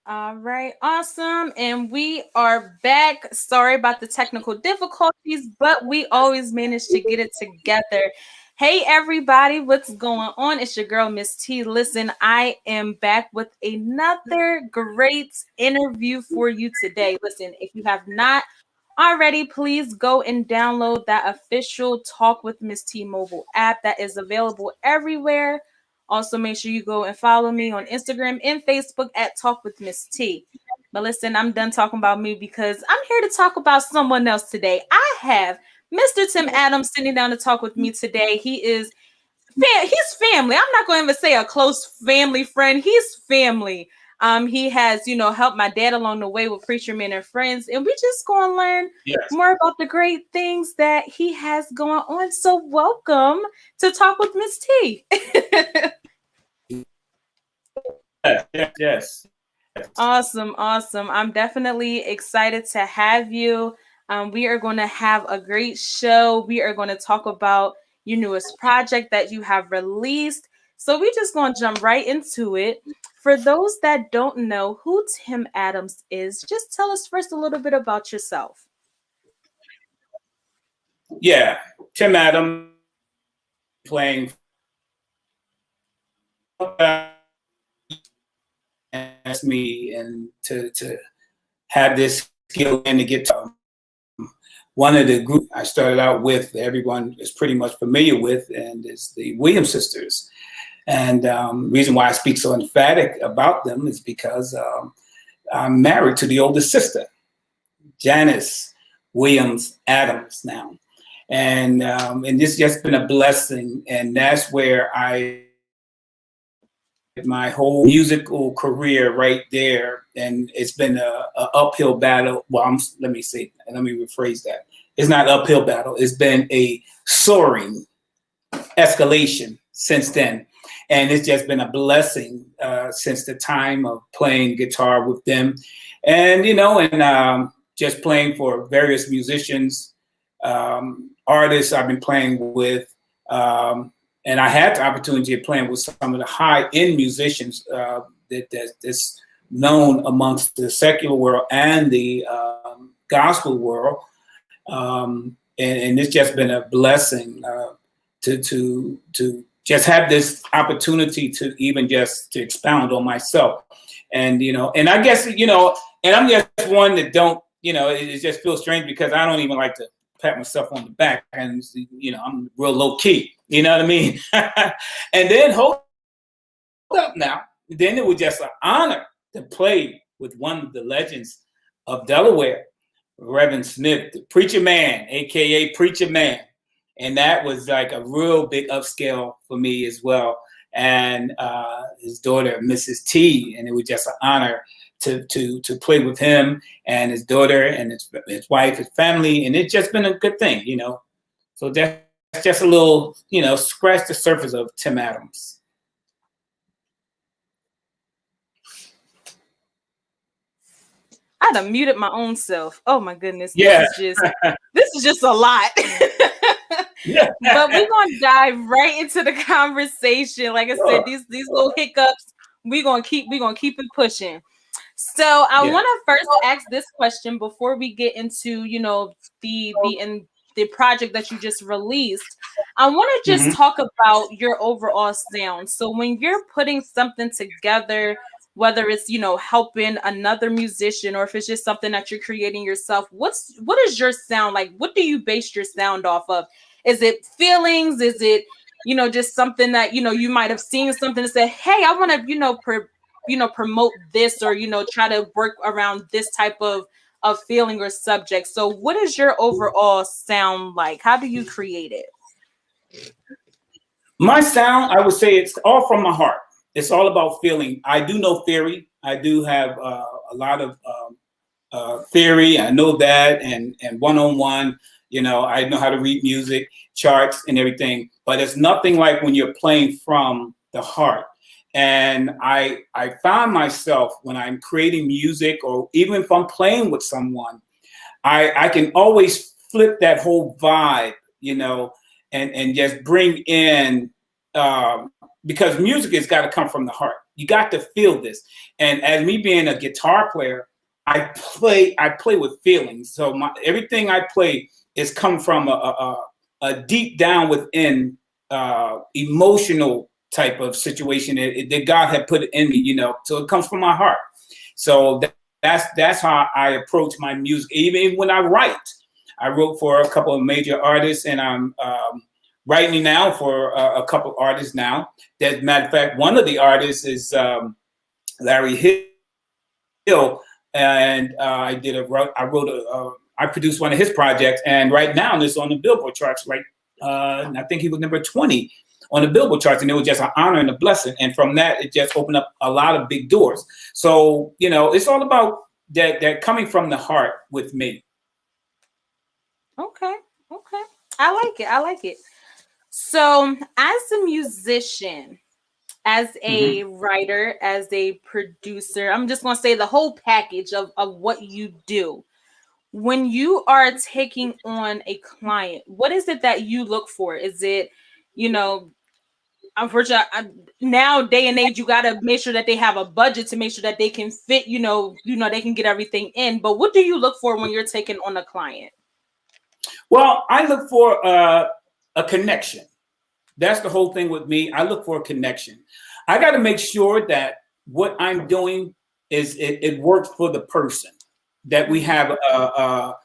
All right, awesome. And we are back. Sorry about the technical difficulties, but we always manage to get it together. Hey, everybody, what's going on? It's your girl, Miss T. Listen, I am back with another great interview for you today. Listen, if you have not already, please go and download that official Talk with Miss T mobile app that is available everywhere. Also, make sure you go and follow me on Instagram and Facebook at Talk with Miss T. But listen, I'm done talking about me because I'm here to talk about someone else today. I have Mr. Tim Adams sitting down to talk with me today. He's family. I'm not going to even say a close family friend. He's family. He has, helped my dad along the way with Preacher Man and Friends, and we just going to learn Yes. more about the great things that he has going on. So, welcome to Talk with Miss T. Yes. Awesome, awesome. I'm definitely excited to have you. We are going to have a great show. We are going to talk about your newest project that you have released. So we just going to jump right into it. For those that don't know who Tim Adams is, just tell us first a little bit about yourself. Yeah. Tim Adams playing asked me and to have this skill and to get to one of the group I started out with, everyone is pretty much familiar with, and it's the Williams sisters. And reason why I speak so emphatic about them is because I'm married to the oldest sister, Janice Williams Adams now. And this just been a blessing, and that's where I my whole musical career right there, and it's been a uphill battle. Well, let me rephrase that. It's not an uphill battle. It's been a soaring escalation since then, and it's just been a blessing since the time of playing guitar with them, and just playing for various musicians, artists I've been playing with. And I had the opportunity of playing with some of the high-end musicians that's known amongst the secular world and the gospel world, and it's just been a blessing to just have this opportunity to even just to expound on myself, and I guess and I'm just one that don't it just feels strange because I don't even like to pat myself on the back, and I'm real low key. You know what I mean? And then hold up now. Then it was just an honor to play with one of the legends of Delaware, Reverend Smith, the preacher man, aka Preacher Man, and that was like a real big upscale for me as well. And his daughter, Mrs. T, and it was just an honor to play with him and his daughter and his wife, his family, and it's just been a good thing. So that's just a little, scratch the surface of Tim Adams. I done muted my own self. Oh my goodness, Yeah. this is just a lot. Yeah. But we're gonna dive right into the conversation. Like I said, Sure. these little hiccups, we're gonna keep it pushing. So I Yeah. want to first ask this question before we get into the project that you just released. I want to just Hmm. talk about your overall sound. So when you're putting something together, whether it's helping another musician or if it's just something that you're creating yourself, what is your sound like? What do you base your sound off of? Is it feelings? Is it just something that you might have seen something and said, hey, I want to promote this, or try to work around this type of feeling or subject. So what is your overall sound like? How do you create it? My sound, I would say it's all from my heart. It's all about feeling. I do know theory. I do have a lot of theory. I know that, and one-on-one, I know how to read music, charts, and everything. But it's nothing like when you're playing from the heart. And I found myself when I'm creating music, or even if I'm playing with someone, I can always flip that whole vibe, and just bring in, because music has got to come from the heart. You got to feel this. And as me being a guitar player, I play with feelings. So everything I play is come from a deep down within emotional type of situation that God had put in me, you know. So it comes from my heart. So that's how I approach my music. Even when I write, I wrote for a couple of major artists, and I'm writing now for a couple of artists now. As a matter of fact, one of the artists is Larry Hill, and I produced one of his projects, and right now it's on the Billboard charts. Like I think he was number 20 on the Billboard charts, and it was just an honor and a blessing. And from that, it just opened up a lot of big doors. So you know, it's all about that coming from the heart with me. Okay, I like it. I like it. So, as a musician, as a writer, as a producer, I'm just going to say the whole package of what you do. When you are taking on a client, what is it that you look for? Is it, you know, unfortunately, now day and age, you got to make sure that they have a budget to make sure that they can fit, you know, they can get everything in. But what do you look for when you're taking on a client? Well, I look for a connection. That's the whole thing with me. I look for a connection. I got to make sure that what I'm doing is it works for the person, that we have a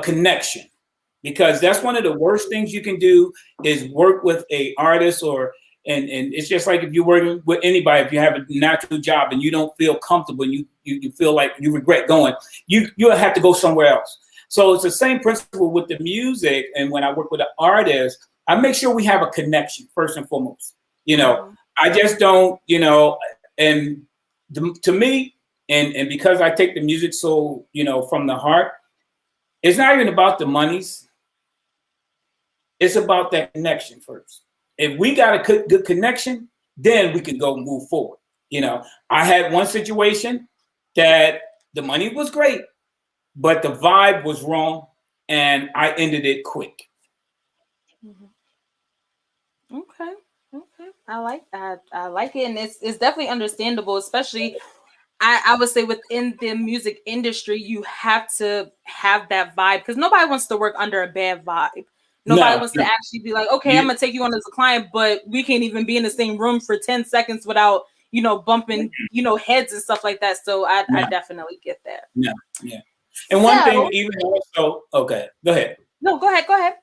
connection, because that's one of the worst things you can do is work with a artist and it's just like if you're working with anybody, if you have a natural job and you don't feel comfortable and you feel like you regret going, you'll have to go somewhere else. So it's the same principle with the music. And when I work with an artist, I make sure we have a connection first and foremost. You know, I just don't, you know, and to me, and because I take the music so, you know, from the heart, it's not even about the monies. It's about that connection first. If we got a good connection, then we can go move forward. You know, I had one situation that the money was great, but the vibe was wrong, and I ended it quick. Okay. I like that. I like it, and it's definitely understandable, especially I would say within the music industry, you have to have that vibe because nobody wants to work under a bad vibe. Nobody wants to actually be like, okay, I'm gonna take you on as a client, but we can't even be in the same room for 10 seconds without, you know, bumping, you know, heads and stuff like that. So I definitely get that. Yeah. And one thing, even also, okay, go ahead. No, go ahead.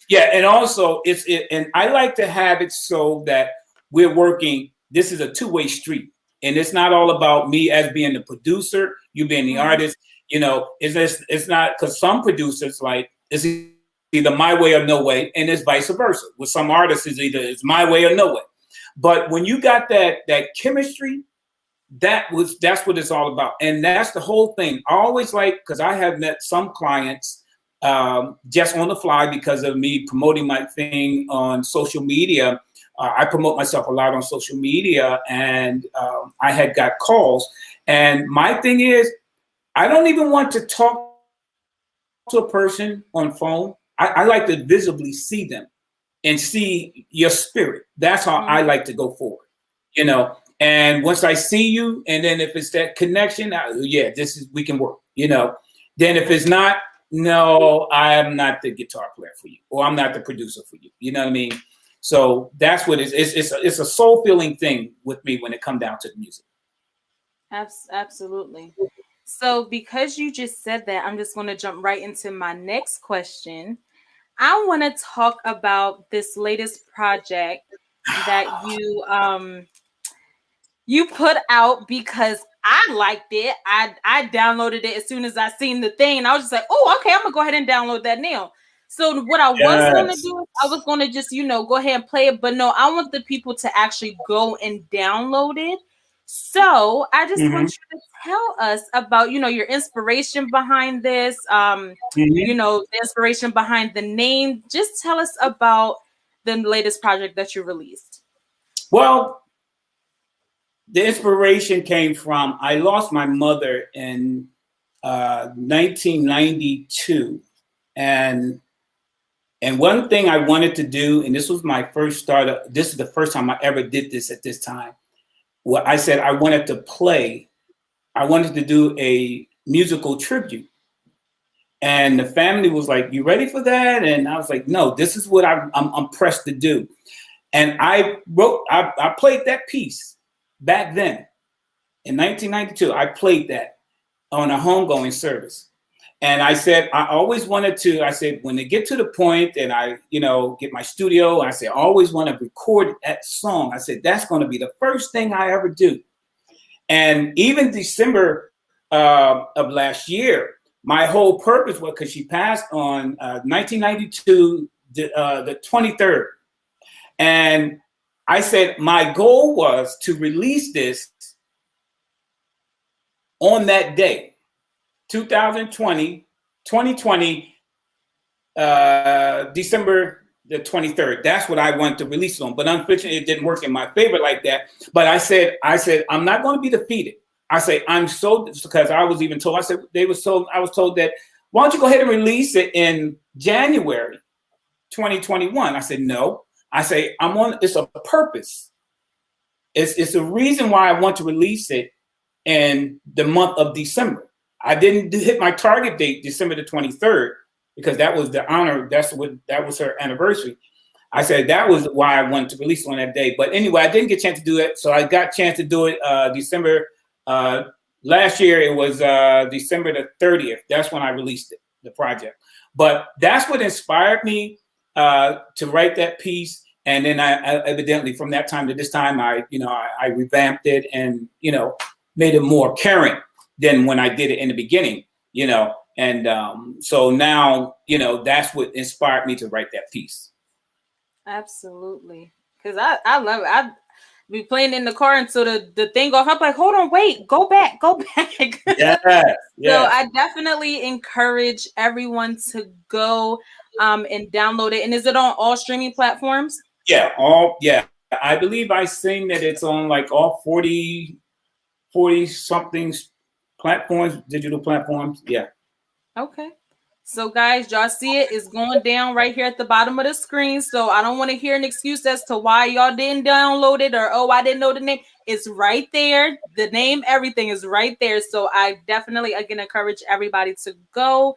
Yeah, and also and I like to have it so that we're working. This is a two-way street, and it's not all about me as being the producer, you being the artist. You know, it's not, because some producers like it's either my way or no way, and it's vice versa. With some artists, it's my way or no way. But when you got that chemistry, that's what it's all about, and that's the whole thing. I always like, because I have met some clients just on the fly because of me promoting my thing on social media. I promote myself a lot on social media, and I had got calls. And my thing is, I don't even want to talk to a person on phone. I like to visibly see them and see your spirit. That's how I like to go forward, you know. And once I see you, and then if it's that connection, we can work, you know. Then if it's not, no, I am not the guitar player for you, or I'm not the producer for you. You know what I mean? So that's what it's a soul feeling thing with me when it comes down to the music. Absolutely. So because you just said that, I'm just going to jump right into my next question. I want to talk about this latest project that you put out, because I liked it. I downloaded it as soon as I seen the thing, and I was just like, oh, okay, I'm gonna go ahead and download that now. So what I was going to do, I was going to just, you know, go ahead and play it. But no, I want the people to actually go and download it. So I just want you to tell us about, you know, your inspiration behind this, you know, the inspiration behind the name. Just tell us about the latest project that you released. Well, the inspiration came from, I lost my mother in 1992. And one thing I wanted to do, and this was my first start, this is the first time I ever did this at this time, Well, I said I wanted to play. I wanted to do a musical tribute. And the family was like, "You ready for that?" And I was like, "No, this is what I'm pressed to do." And I played that piece back then in 1992. I played that on a homegoing service. And I said, I always wanted to, I said, when they get to the point and I, get my studio, I said, I always want to record that song. I said, that's going to be the first thing I ever do. And even December of last year, my whole purpose was, because she passed on 1992, the 23rd. And I said, my goal was to release this on that day. 2020, December the 23rd. That's what I wanted to release it on. But unfortunately, it didn't work in my favor like that. But I said, I'm not going to be defeated. I say, because I was even told, I was told that, why don't you go ahead and release it in January 2021? I said, no. I say, it's a purpose. It's a reason why I want to release it in the month of December. I didn't hit my target date, December the 23rd, because that was the honor. That was her anniversary. I said that was why I wanted to release it on that day. But anyway, I didn't get a chance to do it. So I got a chance to do it December. Last year, it was December the 30th. That's when I released it, the project. But that's what inspired me to write that piece. And then I evidently, from that time to this time, I revamped it and, made it more current than when I did it in the beginning, and so now, that's what inspired me to write that piece. Absolutely. Because I love it. I'd be playing in the car until the thing goes. I'm like, hold on, wait, go back. Yeah. So I definitely encourage everyone to go and download it. And is it on all streaming platforms? Yeah, I believe I sing that it's on like all 40 something platforms, digital platforms. Yeah. Okay. So guys, y'all see it is going down right here at the bottom of the screen. So I don't want to hear an excuse as to why y'all didn't download it or, oh, I didn't know the name. It's right there. The name, everything is right there. So I definitely, again, encourage everybody to go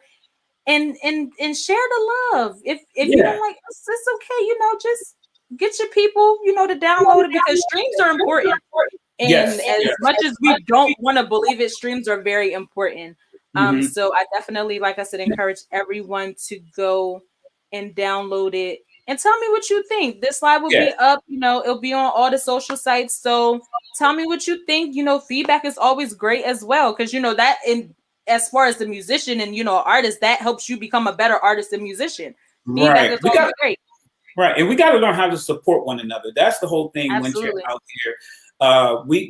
and share the love. If you don't like us, it's okay. Just get your people, to download it, because streams are important. And as much as we don't want to believe it, streams are very important. So I definitely, like I said, encourage everyone to go and download it and tell me what you think. This live will be up, it'll be on all the social sites. So tell me what you think. Feedback is always great as well, because that as far as the musician and artist, that helps you become a better artist and musician. Feedback is always great. Right, and we got to learn how to support one another. That's the whole thing. Absolutely. When you're out here,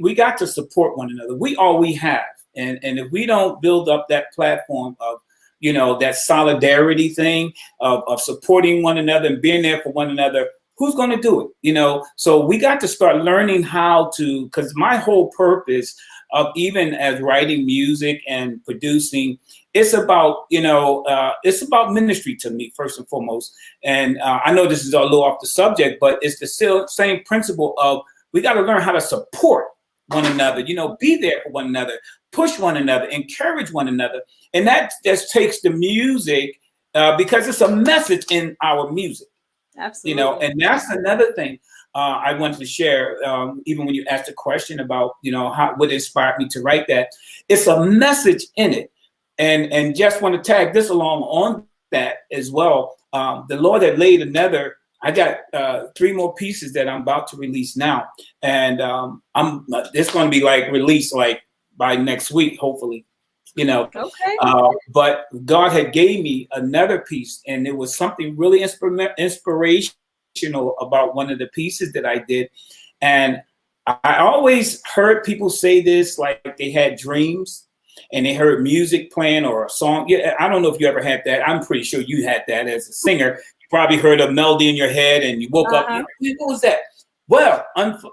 we got to support one another. We have. And if we don't build up that platform of, that solidarity thing of supporting one another and being there for one another, who's going to do it? So we got to start learning how to, because my whole purpose of even as writing music and producing, it's about, it's about ministry to me, first and foremost. And I know this is a little off the subject, but it's the same principle of we got to learn how to support one another, be there for one another, push one another, encourage one another. And that just takes the music because it's a message in our music. Absolutely. And that's another thing I wanted to share, even when you asked a question about, what inspired me to write that. It's a message in it. And just want to tag this along on that as well. The Lord had laid another. I got 3 more pieces that I'm about to release now, and it's going to be released by next week, hopefully, Okay. But God had gave me another piece, and it was something really inspirational about one of the pieces that I did, and I always heard people say this, like they had dreams. And they heard music playing or a song. Yeah, I don't know if you ever had that. I'm pretty sure you had that as a singer. You probably heard a melody in your head and you woke up. What was that? Well,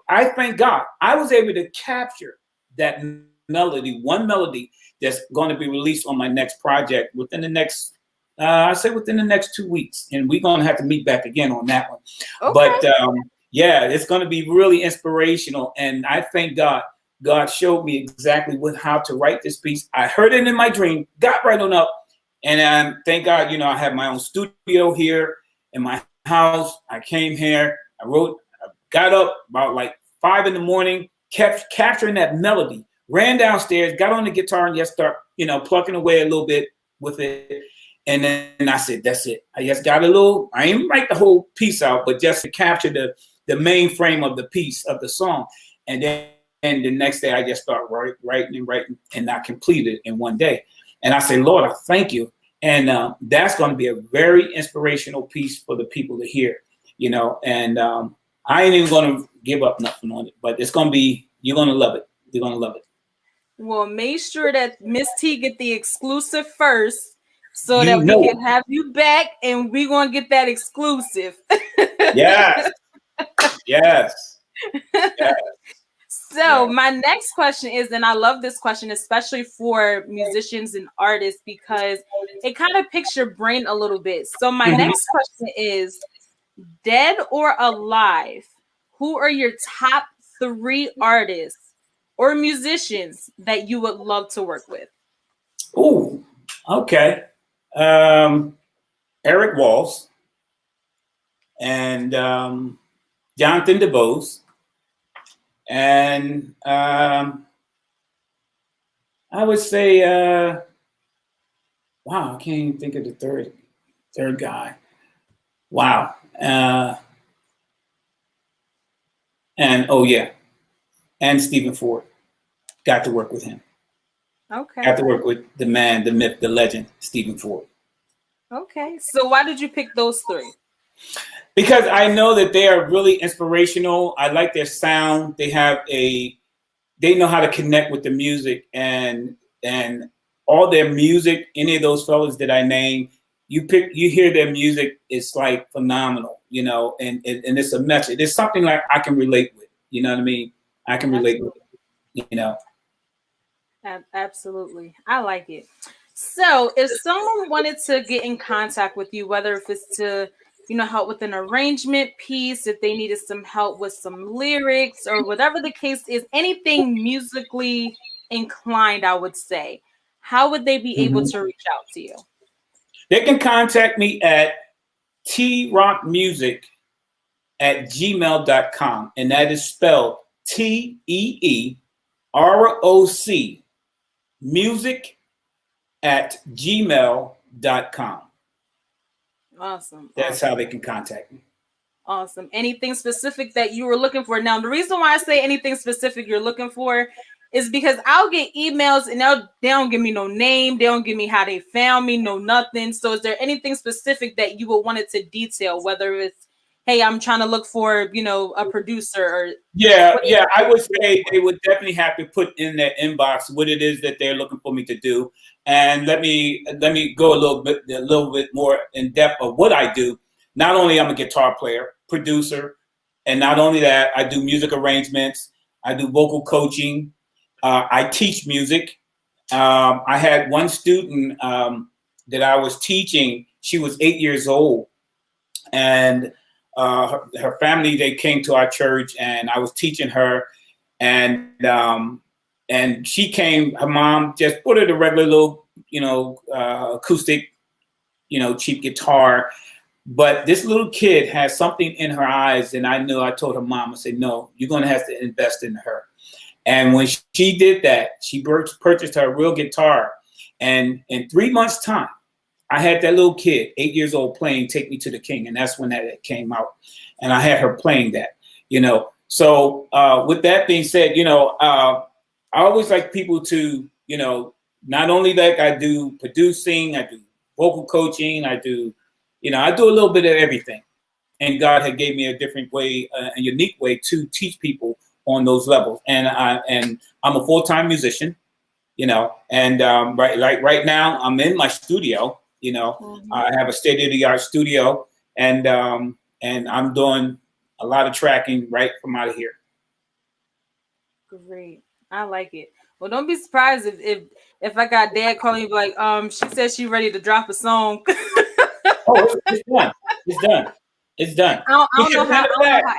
I thank God I was able to capture that melody, one melody that's going to be released on my next project within the next, I say within the next 2 weeks. And we're going to have to meet back again on that one. Okay. Yeah, it's going to be really inspirational. And I thank God. God showed me exactly how to write this piece. I heard it in my dream, got right on up. And thank God, I have my own studio here in my house. I came here, I wrote, I got up about like 5 a.m, kept capturing that melody, ran downstairs, got on the guitar and just start, plucking away a little bit with it. And then I said, that's it. I just got I didn't write the whole piece out, but just to capture the main frame of the piece of the song. And then the next day I just start writing, and I completed it in one day. And I say, Lord, I thank you. And that's going to be a very inspirational piece for the people to hear, and I ain't even going to give up nothing on it, but it's going to be, you're going to love it. You're going to love it. Well, make sure that Miss T get the exclusive first so that we can have you back and we're going to get that exclusive. Yes. Yes. Yes. So my next question is, and I love this question, especially for musicians and artists, because it kind of picks your brain a little bit. So my next question is, dead or alive, who are your top 3 artists or musicians that you would love to work with? Oh, okay. Eric Walls and Jonathan DeBose. And I would say, wow, I can't even think of the third guy. Wow. And and Stephen Ford. Got to work with him. Okay. Got to work with the man, the myth, the legend, Stephen Ford. Okay. So why did you pick those 3? Because I know that they are really inspirational. I like their sound. They know how to connect with the music, and all their music, any of those fellas that I name, you hear their music, it's like phenomenal, and it's a message. It's something like I can relate with, you know what I mean? I can relate with it, Absolutely. I like it. So if someone wanted to get in contact with you, whether if it's to, help with an arrangement piece, if they needed some help with some lyrics or whatever the case is, anything musically inclined, I would say, how would they be able to reach out to you? They can contact me at teerockmusic@gmail.com. And that is spelled TEEROC music@gmail.com. Awesome. That's how they can contact me. Awesome. Anything specific that you were looking for? Now, the reason why I say anything specific you're looking for is because I'll get emails and they don't give me no name. They don't give me how they found me, no nothing. So is there anything specific that you would want it to detail, whether it's, hey, I'm trying to look for, a producer or I would say they would definitely have to put in their inbox what it is that they're looking for me to do. And let me go a little bit more in depth of what I do. Not only I'm a guitar player, producer, and not only that, I do music arrangements, I do vocal coaching, I teach music. I had one student that I was teaching. She was 8 years old, and her family, they came to our church, and I was teaching her, and she came. Her mom just put her the regular little, acoustic, cheap guitar. But this little kid has something in her eyes, and I told her mom, I said, no, you're going to have to invest in her. And when she did that, she purchased her a real guitar. And in 3 months' time, I had that little kid, 8 years old, playing Take Me to the King. And that's when that came out. And I had her playing that, So with that being said, I always like people to, not only like I do producing, I do vocal coaching, I do a little bit of everything. And God had gave me a different way, a unique way to teach people on those levels. And I'm a full-time musician, and right now I'm in my studio, I have a state-of-the-art studio, and I'm doing a lot of tracking right from out of here. Great. I like it. Well, don't be surprised if I got Dad calling you like, she said she's ready to drop a song. Oh, it's done. It's done. It's done. I don't know how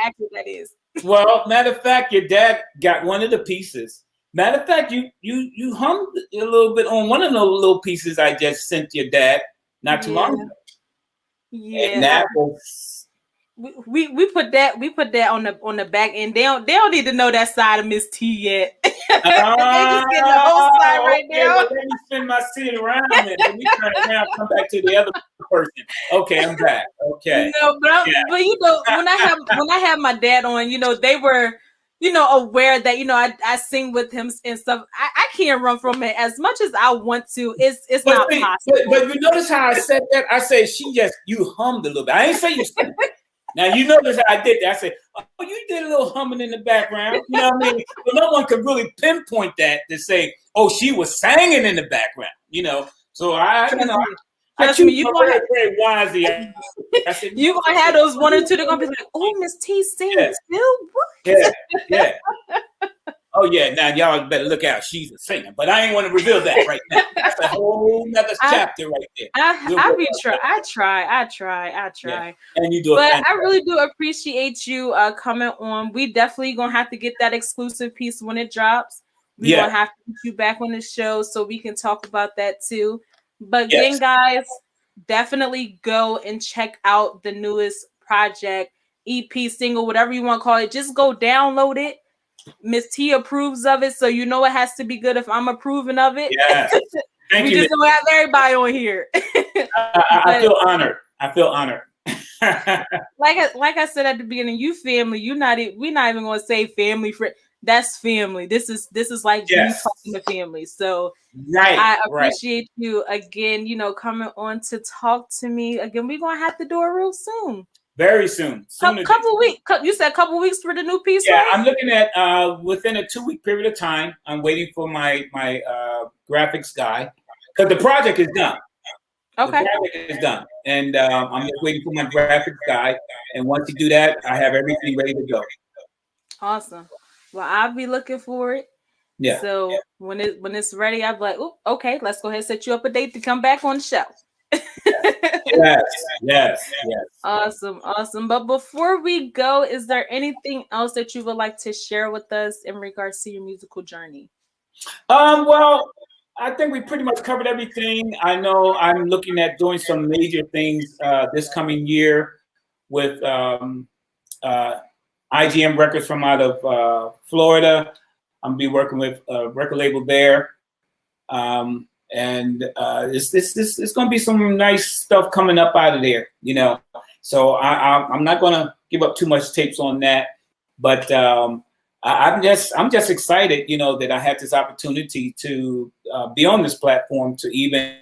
accurate that is. Well, matter of fact, your dad got one of the pieces. Matter of fact, you hummed a little bit on one of those little pieces I just sent your dad not too long ago. Yeah, and that was we put that on the back end. They don't need to know that side of Miss T yet. They just getting the whole side right now. Well, let me spin my seat around and let me turn around, come back to the other person. Okay, I'm back. Okay. But you know, when I have my dad on, you know, they were, you know, aware that, you know, I sing with him and stuff. I can't run from it as much as I want to. It's not possible. But you notice how I said that? I said you hummed a little bit. I ain't say you sang. Now you notice how I did that. I said, oh, you did a little humming in the background. You know what I mean? But no one could really pinpoint that to say, oh, she was singing in the background. You know, so Trust me, you gonna very wisely. You gonna have those one or two. They're gonna be like, "Oh, Miss T sings still." Yeah. Oh yeah. Now y'all better look out. She's a singer, but I ain't want to reveal that right now. That's a whole nother chapter right there. I try. Yeah. And you do. But I really do appreciate you coming on. We definitely gonna have to get that exclusive piece when it drops. We're gonna have to get you back on the show so we can talk about that too. But again, guys, definitely go and check out the newest project, EP, single, whatever you want to call it. Just go download it. Miss T approves of it, so you know it has to be good if I'm approving of it. Yes. We just don't have everybody on here. I feel honored. Like I said at the beginning, you family. We're not even gonna say family friend. That's family. This is like me talking to family. So I appreciate you again, you know, coming on to talk to me. Again, we're gonna have to do it real soon. Very soon. Couple weeks. You said a couple weeks for the new piece. Yeah, right? I'm looking at within a 2-week period of time. I'm waiting for my graphics guy because the project is done. Okay. The project is done, and I'm just waiting for my graphics guy. And once you do that, I have everything ready to go. Awesome. Well, I'll be looking for it. Yeah. So when it's ready, I'll be like, "Oh, okay, let's go ahead and set you up a date to come back on the show." Yes. Awesome. But before we go, is there anything else that you would like to share with us in regards to your musical journey? Well, I think we pretty much covered everything. I know I'm looking at doing some major things this coming year with IGM Records from out of Florida. I'm gonna be working with a record label there. And it's going to be some nice stuff coming up out of there, you know. So I'm not going to give up too much tapes on that, but I'm just excited, you know, that I had this opportunity to be on this platform to even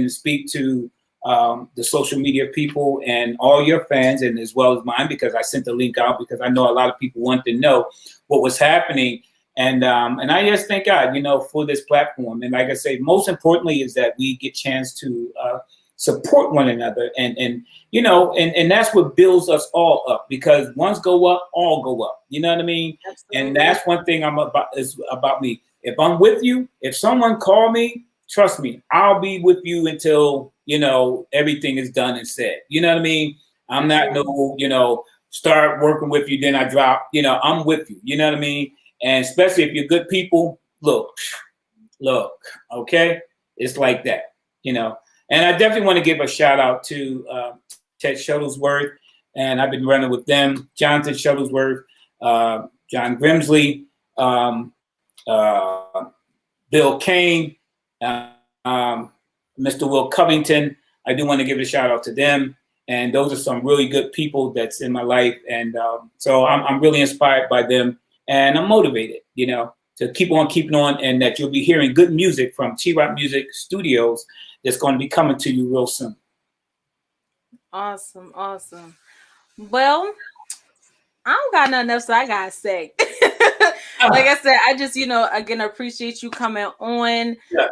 speak to the social media people and all your fans, and as well as mine, because I sent the link out because I know a lot of people want to know what was happening. And I just thank God, you know, for this platform. And like I say, most importantly is that we get a chance to support one another. And you know, and that's what builds us all up, because ones go up, all go up. You know what I mean? Absolutely. And that's one thing is about me. If I'm with you, if someone call me, trust me, I'll be with you until, you know, everything is done and said. You know what I mean? I'm not you know, start working with you, then I drop. You know, I'm with you. You know what I mean? And especially if you're good people, look, okay? It's like that, you know. And I definitely want to give a shout out to Ted Shuttlesworth, and I've been running with them, Jonathan Shuttlesworth, John Grimsley, Bill Kane, Mr. Will Covington. I do want to give a shout out to them. And those are some really good people that's in my life. And so I'm really inspired by them. And I'm motivated, you know, to keep on keeping on, and that you'll be hearing good music from T-Rock Music Studios that's going to be coming to you real soon. Awesome. Well, I don't got nothing else I got to say. Like I said, I just, you know, again, appreciate you coming on. Yes.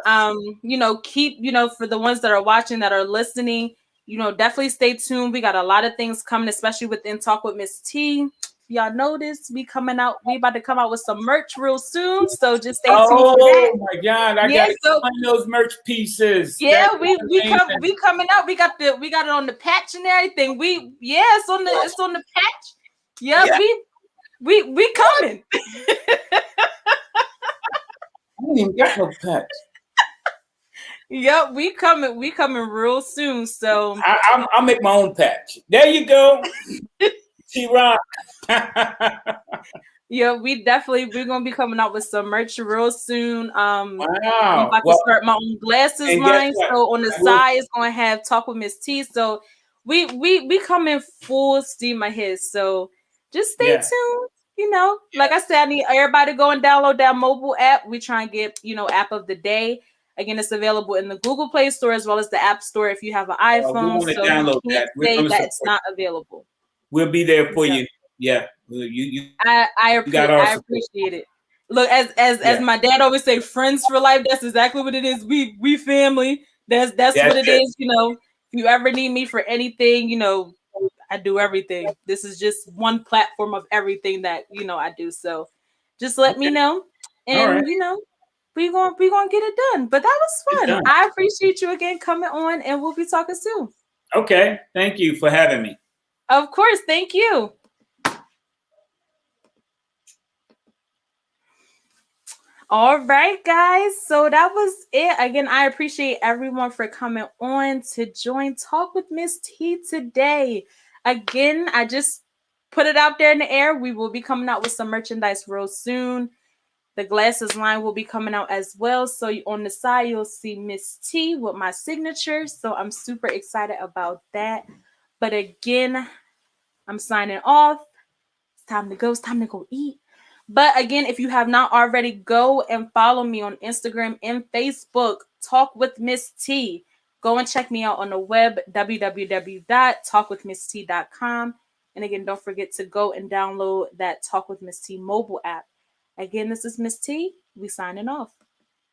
You know, keep, you know, for the ones that are watching, that are listening, you know, definitely stay tuned. We got a lot of things coming, especially with In Talk with Miss T. y'all noticed, we about to come out with some merch real soon. So just stay tuned for Oh that. my God, I Yeah, gotta so- find those merch pieces. Yeah, That's we amazing. we coming out. We got it on the patch and everything. It's on the patch. Yeah, Yeah. we coming. I ain't even got no patch. Yep, we coming real soon. So I'll make my own patch. There you go. T-Rock. yeah, we're gonna be coming out with some merch real soon. I'm Wow. about to start my own glasses and guess line. what? So on the side it's gonna have Talk with Miss T. So we coming full steam ahead. So just stay tuned. You know, like I said, I need everybody to go and download that mobile app. We try and get, app of the day. Again, it's available in the Google Play Store as well as the App Store if you have an iPhone. we want to So download you can't that. say that it's not available. We'll be there for you. Yeah. I appreciate it. Look, as my dad always say, friends for life. That's exactly what it is. We family. That's what it is. If you ever need me for anything, I do everything. This is just one platform of everything that I do. So just let me know, and we gonna get it done. But that was fun. I appreciate you again coming on, and we'll be talking soon. Okay, thank you for having me. Of course, thank you. All right, guys. So that was it. Again, I appreciate everyone for coming on to join Talk with Miss T today. Again, I just put it out there in the air. We will be coming out with some merchandise real soon. The glasses line will be coming out as well. So on the side, you'll see Miss T with my signature. So I'm super excited about that. But again, I'm signing off. It's time to go. It's time to go eat. But again, if you have not already, go and follow me on Instagram and Facebook. Talk with Miss T. Go and check me out on the web, www.talkwithmisst.com. And again, don't forget to go and download that Talk with Miss T mobile app. Again, this is Miss T. We signing off.